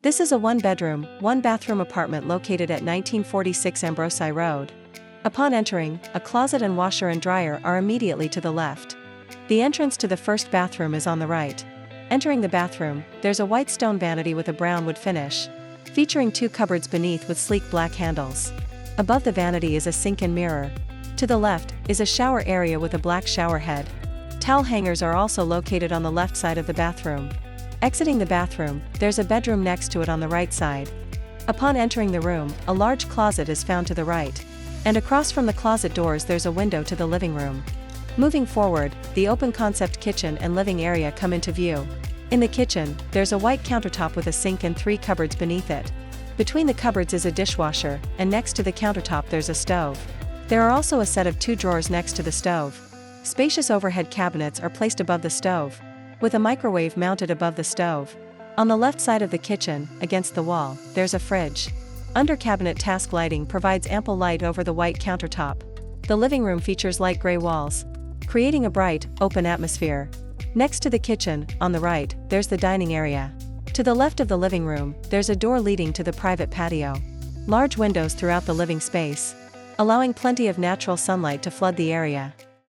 This is a one-bedroom, one-bathroom apartment located at 1946 Ambrosi Road. Upon entering, a closet and washer and dryer are immediately to the left. The entrance to the first bathroom is on the right. Entering the bathroom, there's a white stone vanity with a brown wood finish, featuring 2 cupboards beneath with sleek black handles. Above the vanity is a sink and mirror. To the left is a shower area with a black shower head. Towel hangers are also located on the left side of the bathroom. Exiting the bathroom, there's a bedroom next to it on the right side. Upon entering the room, a large closet is found to the right. And across from the closet doors there's a window to the living room. Moving forward, the open concept kitchen and living area come into view. In the kitchen, there's a white countertop with a sink and 3 cupboards beneath it. Between the cupboards is a dishwasher, and next to the countertop there's a stove. There are also a set of 2 drawers next to the stove. Spacious overhead cabinets are placed above the stove, with a microwave mounted above the stove. On the left side of the kitchen, against the wall, there's a fridge. Under cabinet task lighting provides ample light over the white countertop. The living room features light gray walls, creating a bright, open atmosphere. Next to the kitchen, on the right, there's the dining area. To the left of the living room, there's a door leading to the private patio. Large windows throughout the living space, allowing plenty of natural sunlight to flood the area.